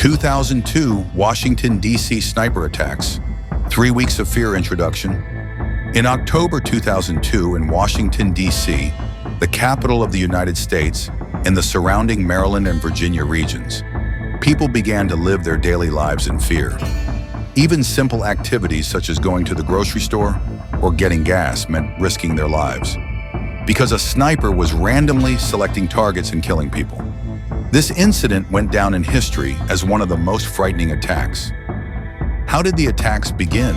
2002 Washington, D.C. sniper attacks. 3 weeks of fear introduction. In October 2002 in Washington, D.C., the capital of the United States and the surrounding Maryland and Virginia regions, people began to live their daily lives in fear. Even simple activities such as going to the grocery store or getting gas meant risking their lives, because a sniper was randomly selecting targets and killing people. This incident went down in history as one of the most frightening attacks. How did the attacks begin?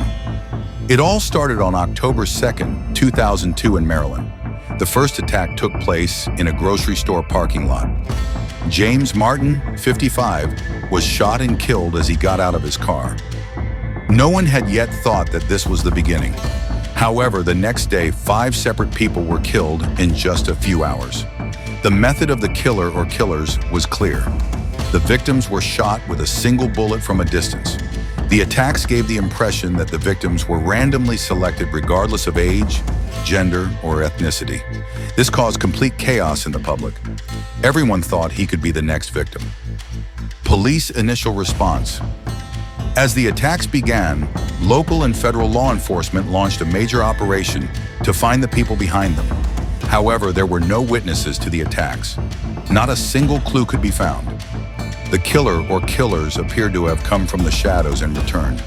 It all started on October 2nd, 2002 in Maryland. The first attack took place in a grocery store parking lot. James Martin, 55, was shot and killed as he got out of his car. No one had yet thought that this was the beginning. However, the next day, 5 separate people were killed in just a few hours. The method of the killer or killers was clear. The victims were shot with a single bullet from a distance. The attacks gave the impression that the victims were randomly selected regardless of age, gender, or ethnicity. This caused complete chaos in the public. Everyone thought he could be the next victim. Police initial response. As the attacks began, local and federal law enforcement launched a major operation to find the people behind them. However, there were no witnesses to the attacks. Not a single clue could be found. The killer or killers appeared to have come from the shadows and returned.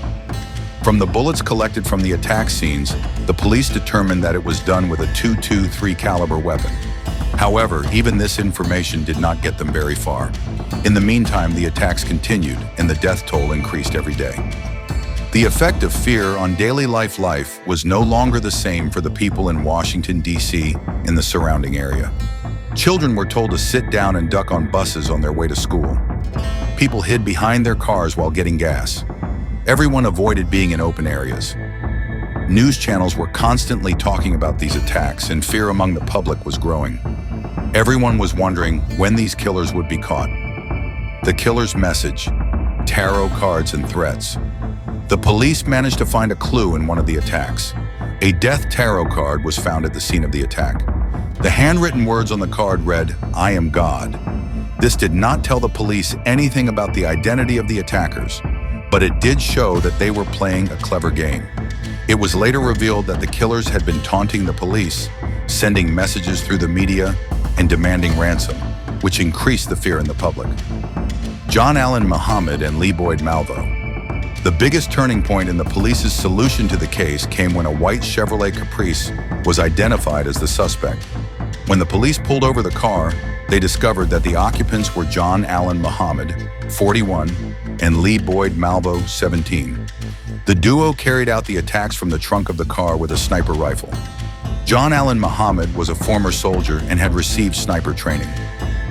From the bullets collected from the attack scenes, the police determined that it was done with a .223 caliber weapon. However, even this information did not get them very far. In the meantime, the attacks continued and the death toll increased every day. The effect of fear on daily life was no longer the same for the people in Washington, D.C. and the surrounding area. Children were told to sit down and duck on buses on their way to school. People hid behind their cars while getting gas. Everyone avoided being in open areas. News channels were constantly talking about these attacks, and fear among the public was growing. Everyone was wondering when these killers would be caught. The killer's message: tarot cards and threats. The police managed to find a clue in one of the attacks. A death tarot card was found at the scene of the attack. The handwritten words on the card read, "I am God." This did not tell the police anything about the identity of the attackers, but it did show that they were playing a clever game. It was later revealed that the killers had been taunting the police, sending messages through the media, and demanding ransom, which increased the fear in the public. John Allen Muhammad and Lee Boyd Malvo. The biggest turning point in the police's solution to the case came when a white Chevrolet Caprice was identified as the suspect. When the police pulled over the car, they discovered that the occupants were John Allen Muhammad, 41, and Lee Boyd Malvo, 17. The duo carried out the attacks from the trunk of the car with a sniper rifle. John Allen Muhammad was a former soldier and had received sniper training.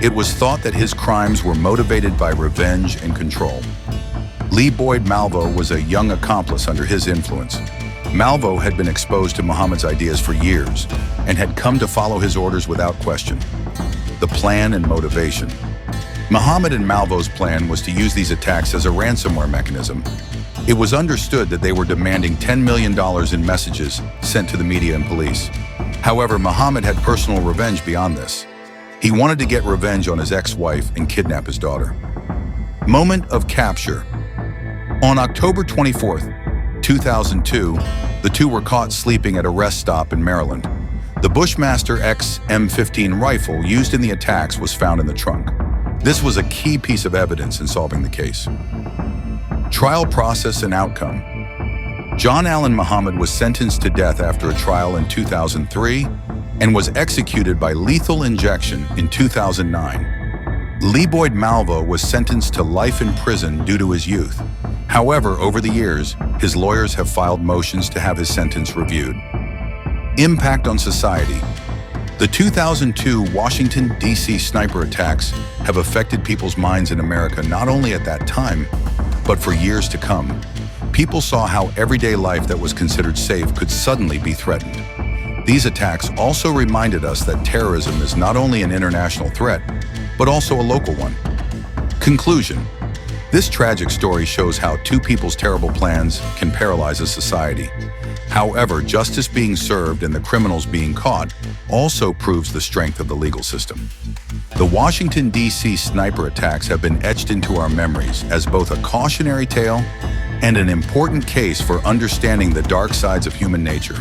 It was thought that his crimes were motivated by revenge and control. Lee Boyd Malvo was a young accomplice under his influence. Malvo had been exposed to Muhammad's ideas for years and had come to follow his orders without question. The plan and motivation. Muhammad and Malvo's plan was to use these attacks as a ransomware mechanism. It was understood that they were demanding $10 million in messages sent to the media and police. However, Muhammad had personal revenge beyond this. He wanted to get revenge on his ex-wife and kidnap his daughter. Moment of capture. On October 24th, 2002, the two were caught sleeping at a rest stop in Maryland. The Bushmaster X M15 rifle used in the attacks was found in the trunk. This was a key piece of evidence in solving the case. Trial process and outcome. John Allen Muhammad was sentenced to death after a trial in 2003 and was executed by lethal injection in 2009. Lee Boyd Malvo was sentenced to life in prison due to his youth. However, over the years, his lawyers have filed motions to have his sentence reviewed. Impact on society. The 2002 Washington, D.C. sniper attacks have affected people's minds in America not only at that time, but for years to come. People saw how everyday life that was considered safe could suddenly be threatened. These attacks also reminded us that terrorism is not only an international threat, but also a local one. Conclusion. This tragic story shows how two people's terrible plans can paralyze a society. However, justice being served and the criminals being caught also proves the strength of the legal system. The Washington, D.C. sniper attacks have been etched into our memories as both a cautionary tale and an important case for understanding the dark sides of human nature.